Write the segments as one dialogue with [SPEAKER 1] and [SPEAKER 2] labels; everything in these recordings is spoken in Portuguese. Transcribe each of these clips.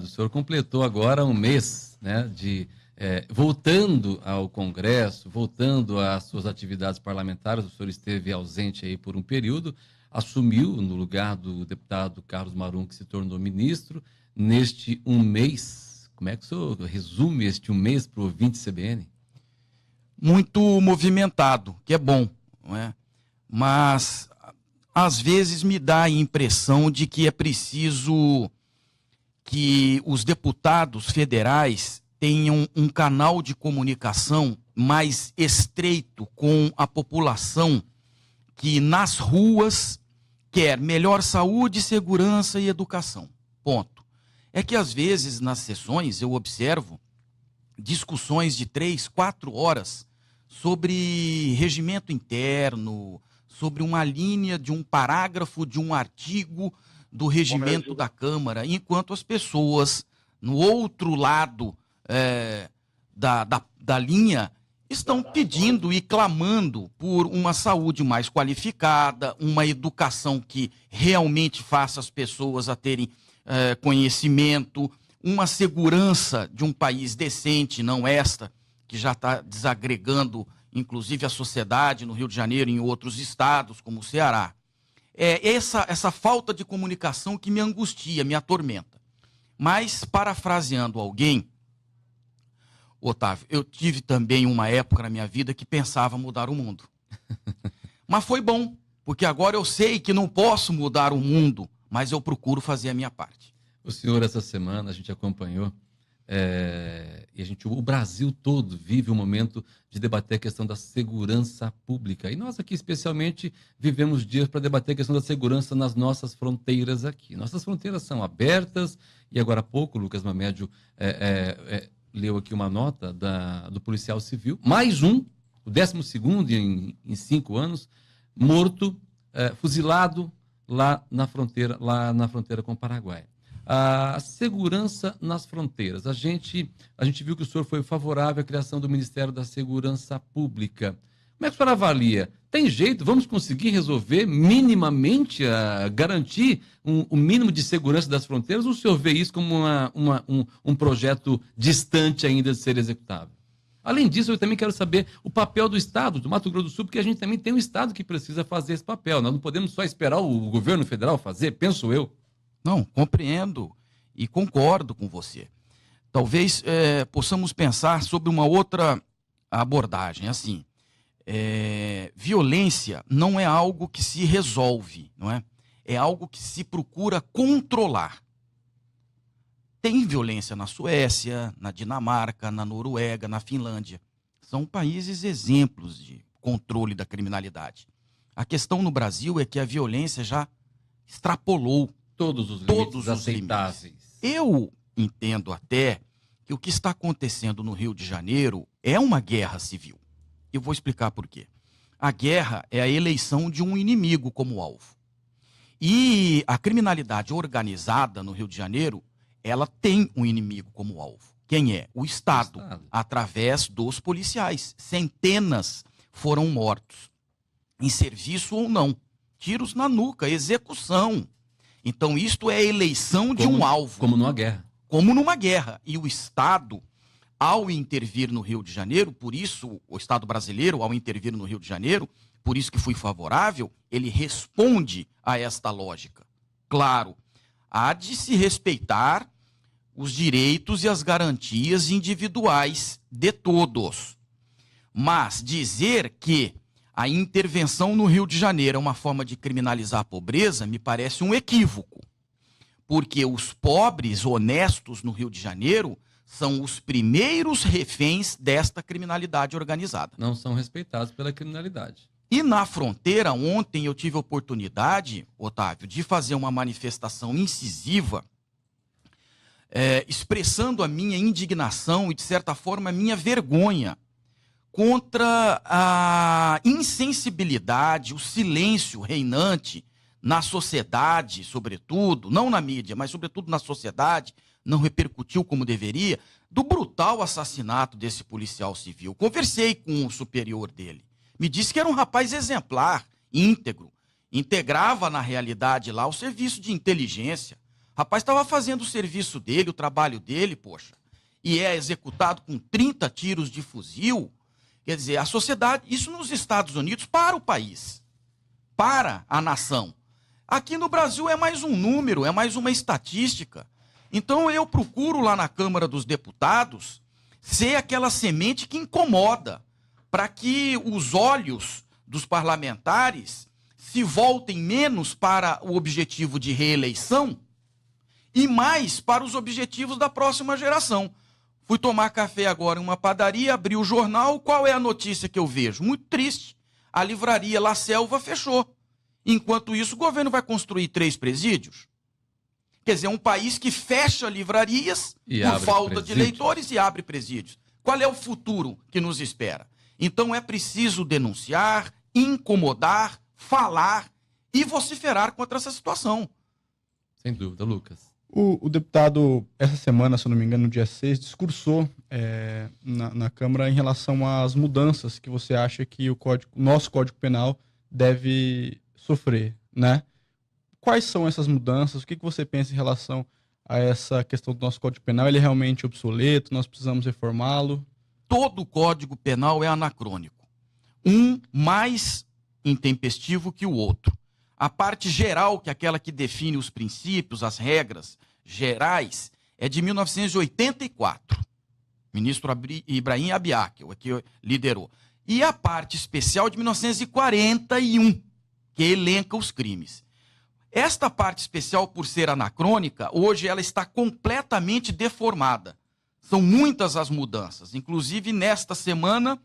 [SPEAKER 1] O senhor completou agora um mês, né, voltando ao Congresso, voltando às suas atividades parlamentares. O senhor esteve ausente aí por um período, assumiu no lugar do deputado Carlos Marum, que se tornou ministro. Neste um mês, como é que o senhor resume este um mês para o ouvinte CBN?
[SPEAKER 2] Muito movimentado, que é bom, não é? Mas às vezes me dá a impressão de que é preciso que os deputados federais tenham um canal de comunicação mais estreito com a população que nas ruas quer melhor saúde, segurança e educação. Ponto. É que às vezes nas sessões eu observo discussões de 3, 4 horas sobre regimento interno, sobre uma linha de um parágrafo de um artigo do regimento da Câmara, enquanto as pessoas no outro lado da linha estão pedindo e clamando por uma saúde mais qualificada, uma educação que realmente faça as pessoas a terem conhecimento, uma segurança de um país decente, não esta, que já está desagregando, inclusive, a sociedade no Rio de Janeiro e em outros estados, como o Ceará. É essa falta de comunicação que me angustia, me atormenta. Mas, parafraseando alguém, Otávio, eu tive também uma época na minha vida que pensava mudar o mundo. Mas foi bom, porque agora eu sei que não posso mudar o mundo, mas eu procuro fazer a minha parte.
[SPEAKER 1] O senhor, essa semana, a gente acompanhou, o Brasil todo vive um momento de debater a questão da segurança pública. E nós aqui, especialmente, vivemos dias para debater a questão da segurança nas nossas fronteiras aqui. Nossas fronteiras são abertas, e agora há pouco, o Lucas Mamédio leu aqui uma nota do policial civil, mais um, o 12º em 5 anos, morto, fuzilado lá na fronteira com o Paraguai. A segurança nas fronteiras. A gente viu que o senhor foi favorável à criação do Ministério da Segurança Pública. Como é que o senhor avalia? Tem jeito? Vamos conseguir resolver minimamente, garantir um mínimo de segurança das fronteiras? Ou o senhor vê isso como um projeto distante ainda de ser executável? Além disso, eu também quero saber o papel do Estado, do Mato Grosso do Sul, porque a gente também tem um Estado que precisa fazer esse papel. Nós não podemos só esperar o governo federal fazer, penso eu.
[SPEAKER 2] Não, compreendo e concordo com você. Talvez possamos pensar sobre uma outra abordagem. Assim, violência não é algo que se resolve, não é? É algo que se procura controlar. Tem violência na Suécia, na Dinamarca, na Noruega, na Finlândia. São países exemplos de controle da criminalidade. A questão no Brasil é que a violência já extrapolou
[SPEAKER 1] todos os limites aceitáveis.
[SPEAKER 2] Eu entendo até que o que está acontecendo no Rio de Janeiro é uma guerra civil. Eu vou explicar por quê. A guerra é a eleição de um inimigo como alvo. E a criminalidade organizada no Rio de Janeiro, ela tem um inimigo como alvo. Quem é? O Estado, através dos policiais. Centenas foram mortos, em serviço ou não. Tiros na nuca, execução. Então, isto é a eleição de um alvo.
[SPEAKER 1] Como numa guerra.
[SPEAKER 2] Como numa guerra. E o Estado, ao intervir no Rio de Janeiro, por isso, o Estado brasileiro, ao intervir no Rio de Janeiro, por isso que fui favorável, ele responde a esta lógica. Claro, há de se respeitar os direitos e as garantias individuais de todos. Mas dizer que a intervenção no Rio de Janeiro é uma forma de criminalizar a pobreza me parece um equívoco. Porque os pobres honestos no Rio de Janeiro são os primeiros reféns desta criminalidade organizada.
[SPEAKER 1] Não são respeitados pela criminalidade.
[SPEAKER 2] E na fronteira, ontem eu tive a oportunidade, Otávio, de fazer uma manifestação incisiva, expressando a minha indignação e, de certa forma, a minha vergonha contra a insensibilidade, o silêncio reinante na sociedade, sobretudo, não na mídia, mas sobretudo na sociedade, não repercutiu como deveria, do brutal assassinato desse policial civil. Conversei com o superior dele. Me disse que era um rapaz exemplar, íntegro, integrava na realidade lá o serviço de inteligência, rapaz estava fazendo o serviço dele, o trabalho dele, poxa, e é executado com 30 tiros de fuzil. Quer dizer, a sociedade, isso nos Estados Unidos, para o país, para a nação. Aqui no Brasil é mais um número, é mais uma estatística. Então eu procuro lá na Câmara dos Deputados ser aquela semente que incomoda, para que os olhos dos parlamentares se voltem menos para o objetivo de reeleição e mais para os objetivos da próxima geração. Fui tomar café agora em uma padaria, abri o jornal, qual é a notícia que eu vejo? Muito triste. A livraria La Selva fechou. Enquanto isso, o governo vai construir 3 presídios. Quer dizer, é um país que fecha livrarias por falta de leitores e abre presídios. Qual é o futuro que nos espera? Então é preciso denunciar, incomodar, falar e vociferar contra essa situação.
[SPEAKER 1] Sem dúvida, Lucas.
[SPEAKER 3] O deputado, essa semana, se eu não me engano, no dia 6, discursou na Câmara em relação às mudanças que você acha que o nosso Código Penal deve sofrer, né? Quais são essas mudanças? O que você pensa em relação a essa questão do nosso Código Penal? Ele é realmente obsoleto? Nós precisamos reformá-lo?
[SPEAKER 2] Todo o Código Penal é anacrônico. Um mais intempestivo que o outro. A parte geral, que é aquela que define os princípios, as regras gerais, é de 1984. Ministro Ibrahim Abiak, o que liderou. E a parte especial de 1941, que elenca os crimes. Esta parte especial, por ser anacrônica, hoje ela está completamente deformada. São muitas as mudanças. Inclusive, nesta semana,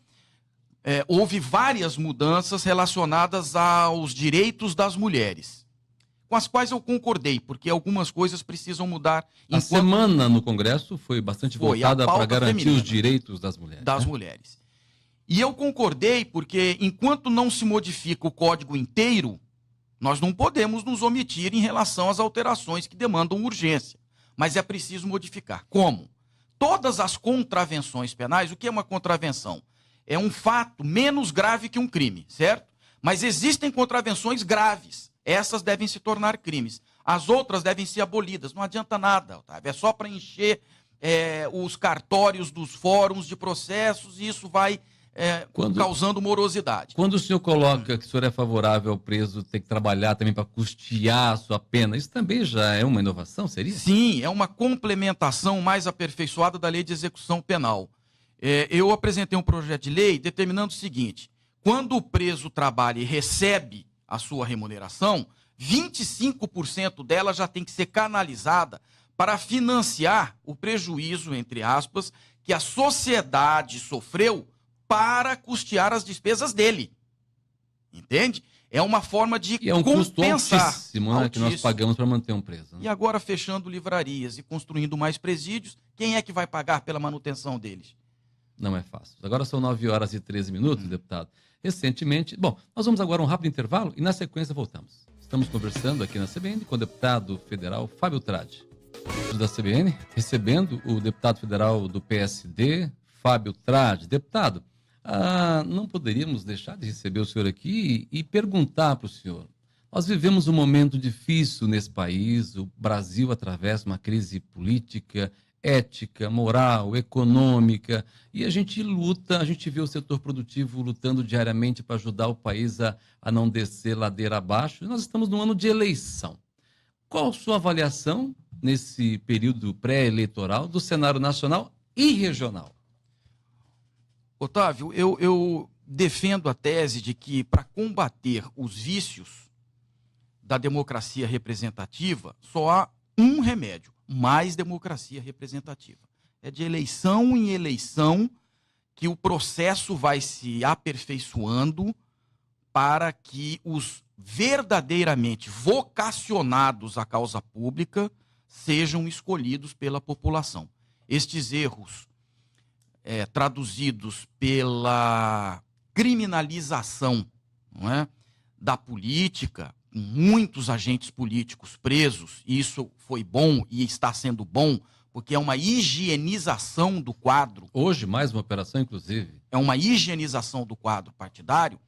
[SPEAKER 2] houve várias mudanças relacionadas aos direitos das mulheres, com as quais eu concordei, porque algumas coisas precisam mudar.
[SPEAKER 1] A semana no Congresso foi bastante voltada para garantir os direitos das mulheres.
[SPEAKER 2] Das mulheres. E eu concordei porque, enquanto não se modifica o código inteiro, nós não podemos nos omitir em relação às alterações que demandam urgência. Mas é preciso modificar. Como? Todas as contravenções penais, o que é uma contravenção? É um fato menos grave que um crime, certo? Mas existem contravenções graves. Essas devem se tornar crimes. As outras devem ser abolidas. Não adianta nada, Otávio. É só para encher os cartórios dos fóruns de processos e isso vai causando morosidade.
[SPEAKER 1] Quando o senhor coloca que o senhor é favorável ao preso ter que trabalhar também para custear a sua pena, isso também já é uma inovação, seria?
[SPEAKER 2] Sim, é uma complementação mais aperfeiçoada da lei de execução penal. Eu apresentei um projeto de lei determinando o seguinte: quando o preso trabalha e recebe a sua remuneração, 25% dela já tem que ser canalizada para financiar o prejuízo, entre aspas, que a sociedade sofreu para custear as despesas dele. Entende? É uma forma de
[SPEAKER 1] compensar. É um custo altíssimo, né, que
[SPEAKER 2] altíssimo.
[SPEAKER 1] nós pagamos para manter um preso. Né?
[SPEAKER 2] E agora, fechando livrarias e construindo mais presídios, quem é que vai pagar pela manutenção deles?
[SPEAKER 1] Não é fácil. Agora são 9h13, deputado. Recentemente... Bom, nós vamos agora a um rápido intervalo e na sequência voltamos. Estamos conversando aqui na CBN com o deputado federal Fábio Tradi. Da CBN, recebendo o deputado federal do PSD, Fábio Tradi. Deputado, não poderíamos deixar de receber o senhor aqui e perguntar para o senhor. Nós vivemos um momento difícil nesse país, o Brasil atravessa uma crise política, ética, moral, econômica, e a gente luta, a gente vê o setor produtivo lutando diariamente para ajudar o país a não descer ladeira abaixo. E nós estamos num ano de eleição. Qual a sua avaliação nesse período pré-eleitoral do cenário nacional e regional?
[SPEAKER 2] Otávio, eu defendo a tese de que, para combater os vícios da democracia representativa, só há um remédio: mais democracia representativa. É de eleição em eleição que o processo vai se aperfeiçoando para que os verdadeiramente vocacionados à causa pública sejam escolhidos pela população. Estes erros traduzidos pela criminalização, não é, da política, muitos agentes políticos presos, e isso foi bom e está sendo bom, porque é uma higienização do quadro.
[SPEAKER 1] Hoje, mais uma operação, inclusive.
[SPEAKER 2] É uma higienização do quadro partidário,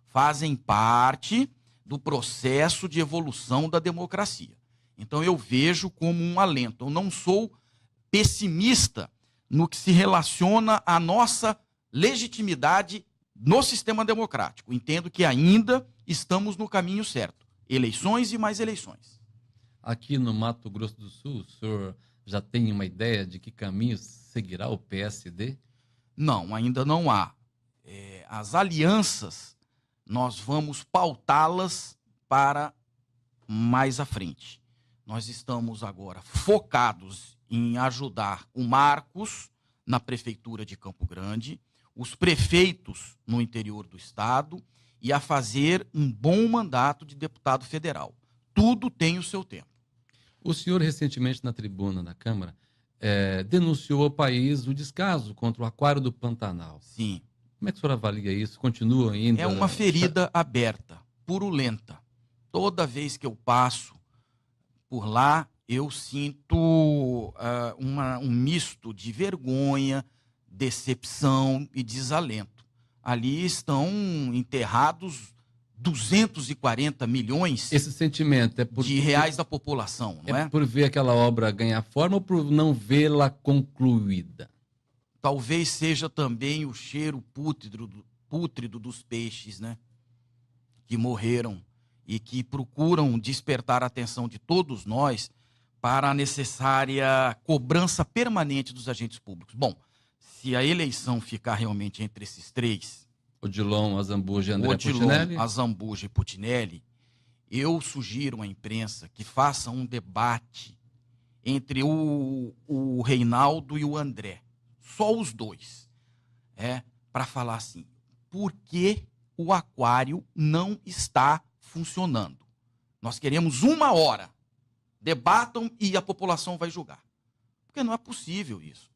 [SPEAKER 2] fazem parte do processo de evolução da democracia. Então eu vejo como um alento. Eu não sou pessimista no que se relaciona à nossa legitimidade no sistema democrático. Entendo que ainda estamos no caminho certo. Eleições e mais eleições.
[SPEAKER 1] Aqui no Mato Grosso do Sul, o senhor já tem uma ideia de que caminho seguirá o PSD?
[SPEAKER 2] Não, ainda não há. As alianças, nós vamos pautá-las para mais à frente. Nós estamos agora focados em ajudar o Marcos na prefeitura de Campo Grande, os prefeitos no interior do estado e a fazer um bom mandato de deputado federal. Tudo tem o seu tempo.
[SPEAKER 1] O senhor, recentemente, na tribuna da Câmara, denunciou ao país o descaso contra o Aquário do Pantanal.
[SPEAKER 2] Sim.
[SPEAKER 1] Como é que o senhor avalia isso? Continua ainda?
[SPEAKER 2] É uma ferida aberta, purulenta. Toda vez que eu passo por lá, eu sinto um misto de vergonha, decepção e desalento. Ali estão enterrados 240 milhões
[SPEAKER 1] Esse sentimento é
[SPEAKER 2] de reais da população, não é?
[SPEAKER 1] por ver aquela obra ganhar forma ou por não vê-la concluída?
[SPEAKER 2] Talvez seja também o cheiro pútrido dos peixes, né? Que morreram e que procuram despertar a atenção de todos nós para a necessária cobrança permanente dos agentes públicos. Bom, se a eleição ficar realmente entre esses três,
[SPEAKER 1] Odilon, Azambuja e André Putinelli?
[SPEAKER 2] Azambuja e Putinelli, eu sugiro à imprensa que faça um debate entre o Reinaldo e o André. Só os dois. Para falar assim, por que o aquário não está funcionando? Nós queremos 1 hora. Debatam e a população vai julgar. Porque não é possível isso.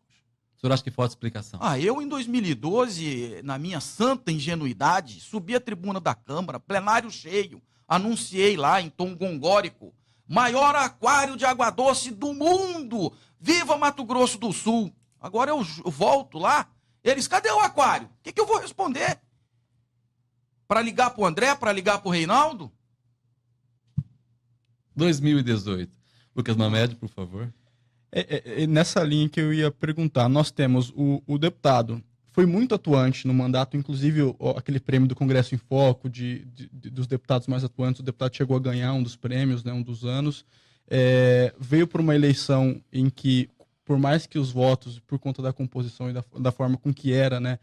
[SPEAKER 1] O senhor acha que falta explicação?
[SPEAKER 2] Eu, em 2012, na minha santa ingenuidade, subi à tribuna da Câmara, plenário cheio, anunciei lá em tom gongórico, maior aquário de água doce do mundo! Viva Mato Grosso do Sul! Agora eu volto lá, eles, cadê o aquário? O que eu vou responder? Para ligar para o André, para ligar para o Reinaldo?
[SPEAKER 1] 2018. Lucas Mamede, por favor.
[SPEAKER 3] Nessa linha que eu ia perguntar, nós temos o deputado, foi muito atuante no mandato, inclusive aquele prêmio do Congresso em Foco, dos deputados mais atuantes, o deputado chegou a ganhar um dos prêmios, né, um dos anos, veio por uma eleição em que, por mais que os votos, por conta da composição e da forma com que era, né,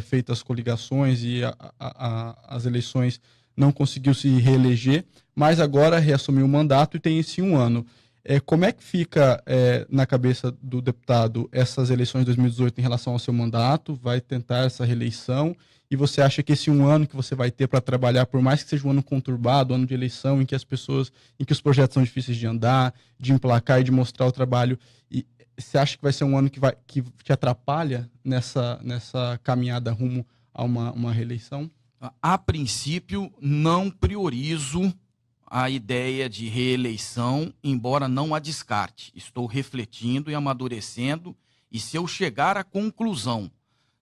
[SPEAKER 3] feitas as coligações e as eleições, não conseguiu se reeleger, mas agora reassumiu o mandato e tem esse 1 ano. Como é que fica na cabeça do deputado essas eleições de 2018 em relação ao seu mandato? Vai tentar essa reeleição? E você acha que esse 1 ano que você vai ter para trabalhar, por mais que seja um ano conturbado, ano de eleição, em que os projetos são difíceis de andar, de emplacar e de mostrar o trabalho, e você acha que vai ser um ano que te atrapalha nessa caminhada rumo a uma reeleição?
[SPEAKER 2] A princípio, não priorizo a ideia de reeleição, embora não a descarte. Estou refletindo e amadurecendo, e se eu chegar à conclusão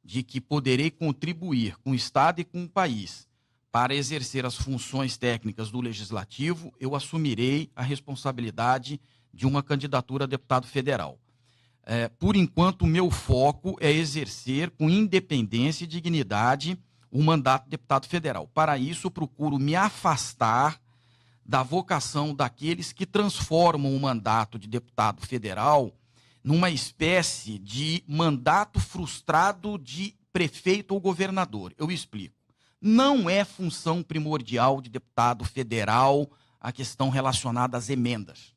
[SPEAKER 2] de que poderei contribuir com o Estado e com o país para exercer as funções técnicas do Legislativo, eu assumirei a responsabilidade de uma candidatura a deputado federal. Por enquanto, o meu foco é exercer com independência e dignidade o mandato de deputado federal. Para isso, procuro me afastar da vocação daqueles que transformam o mandato de deputado federal numa espécie de mandato frustrado de prefeito ou governador. Eu explico. Não é função primordial de deputado federal a questão relacionada às emendas.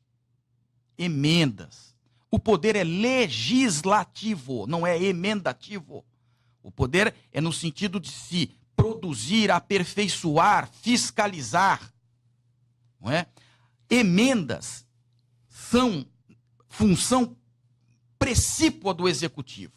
[SPEAKER 2] Emendas. O poder é legislativo, não é emendativo. O poder é no sentido de se produzir, aperfeiçoar, fiscalizar. Não é? Emendas são função precípua do executivo.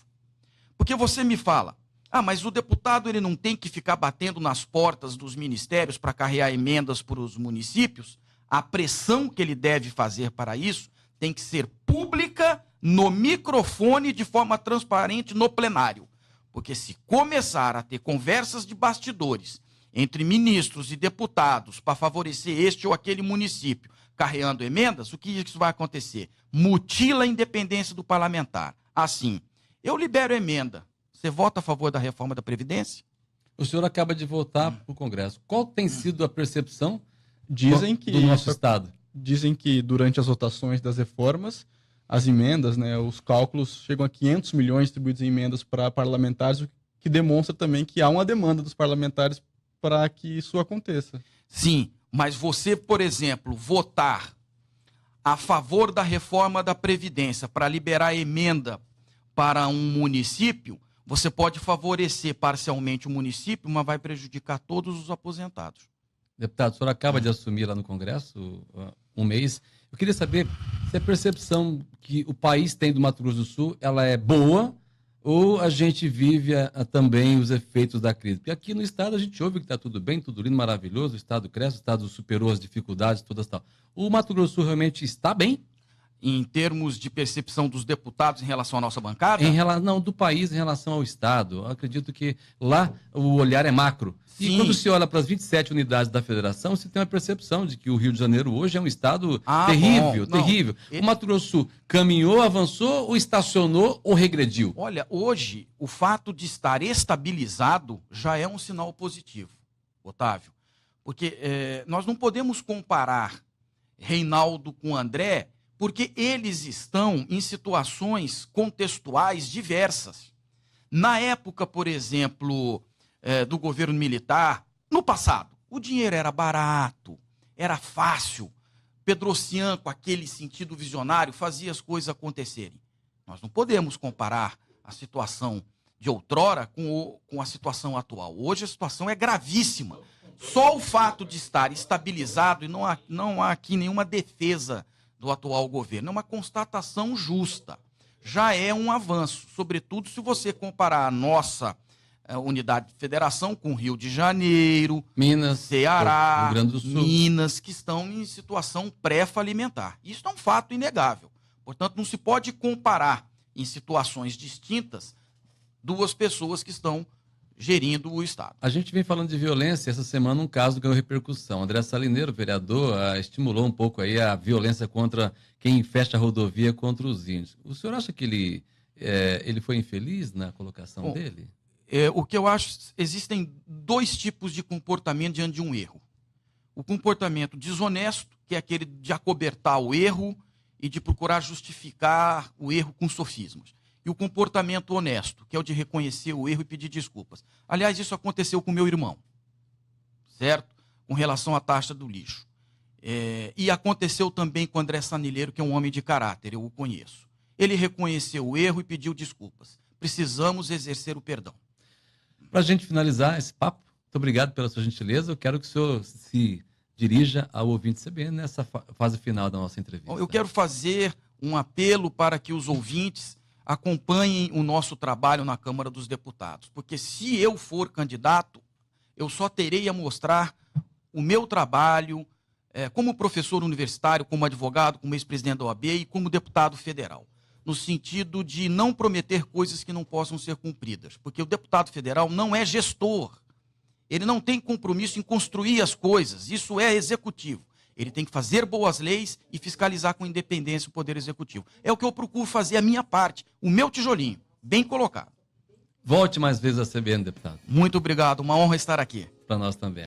[SPEAKER 2] Porque você me fala, mas o deputado ele não tem que ficar batendo nas portas dos ministérios para carregar emendas para os municípios? A pressão que ele deve fazer para isso tem que ser pública, no microfone, de forma transparente, no plenário. Porque se começar a ter conversas de bastidores entre ministros e deputados para favorecer este ou aquele município, carreando emendas, o que isso vai acontecer? Mutila a independência do parlamentar. Assim, eu libero emenda. Você vota a favor da reforma da Previdência?
[SPEAKER 1] O senhor acaba de voltar para o Congresso. Qual tem sido a percepção
[SPEAKER 3] do
[SPEAKER 1] nosso Estado?
[SPEAKER 3] Dizem que durante as votações das reformas, as emendas, né, os cálculos chegam a 500 milhões distribuídos em emendas para parlamentares, o que demonstra também que há uma demanda dos parlamentares para que isso aconteça.
[SPEAKER 2] Sim, mas você, por exemplo, votar a favor da reforma da Previdência para liberar emenda para um município, você pode favorecer parcialmente o município, mas vai prejudicar todos os aposentados.
[SPEAKER 1] Deputado, o senhor acaba de assumir lá no Congresso um mês. Eu queria saber se a percepção que o país tem do Mato Grosso do Sul ela é boa ou a gente vive também os efeitos da crise. Porque aqui no Estado a gente ouve que está tudo bem, tudo lindo, maravilhoso, o Estado cresce, o Estado superou as dificuldades todas e tal. O Mato Grosso do Sul realmente está bem?
[SPEAKER 2] Em termos de percepção dos deputados em relação à nossa bancada?
[SPEAKER 1] Não, do país em relação ao Estado. Eu acredito que lá o olhar é macro.
[SPEAKER 2] Sim.
[SPEAKER 1] E quando se olha para as 27 unidades da federação, você tem uma percepção de que o Rio de Janeiro hoje é um estado terrível, terrível. O Mato Grosso do Sul caminhou, avançou, ou estacionou, ou regrediu?
[SPEAKER 2] Olha, hoje, o fato de estar estabilizado já é um sinal positivo, Otávio. Porque nós não podemos comparar Reinaldo com André, porque eles estão em situações contextuais diversas. Na época, por exemplo, do governo militar, no passado, o dinheiro era barato, era fácil. Pedrocian, com aquele sentido visionário, fazia as coisas acontecerem. Nós não podemos comparar a situação de outrora com a situação atual. Hoje a situação é gravíssima. Só o fato de estar estabilizado, e não há aqui nenhuma defesa do atual governo, é uma constatação justa. Já é um avanço, sobretudo se você comparar a nossa unidade de federação com Rio de Janeiro,
[SPEAKER 1] Minas,
[SPEAKER 2] Ceará,
[SPEAKER 1] Rio Grande do Sul.
[SPEAKER 2] Minas, que estão em situação pré-falimentar. Isso é um fato inegável. Portanto, não se pode comparar em situações distintas duas pessoas que estão gerindo o Estado.
[SPEAKER 1] A gente vem falando de violência, essa semana um caso ganhou repercussão. André Salineiro, vereador, estimulou um pouco aí a violência contra quem fecha a rodovia contra os índios. O senhor acha que ele foi infeliz na colocação dele?
[SPEAKER 2] O que eu acho, existem dois tipos de comportamento diante de um erro. O comportamento desonesto, que é aquele de acobertar o erro e de procurar justificar o erro com sofismas. E o comportamento honesto, que é o de reconhecer o erro e pedir desculpas. Aliás, isso aconteceu com meu irmão, certo? Com relação à taxa do lixo. E aconteceu também com o André Salineiro, que é um homem de caráter, eu o conheço. Ele reconheceu o erro e pediu desculpas. Precisamos exercer o perdão.
[SPEAKER 1] Para a gente finalizar esse papo, muito obrigado pela sua gentileza. Eu quero que o senhor se dirija ao ouvinte CBN nessa fase final da nossa entrevista.
[SPEAKER 2] Eu quero fazer um apelo para que os ouvintes acompanhem o nosso trabalho na Câmara dos Deputados. Porque se eu for candidato, eu só terei a mostrar o meu trabalho como professor universitário, como advogado, como ex-presidente da OAB e como deputado federal. No sentido de não prometer coisas que não possam ser cumpridas. Porque o deputado federal não é gestor. Ele não tem compromisso em construir as coisas. Isso é executivo. Ele tem que fazer boas leis e fiscalizar com independência o Poder Executivo. É o que eu procuro fazer a minha parte, o meu tijolinho, bem colocado.
[SPEAKER 1] Volte mais vezes à CBN, deputado.
[SPEAKER 2] Muito obrigado, uma honra estar aqui.
[SPEAKER 1] Para nós também.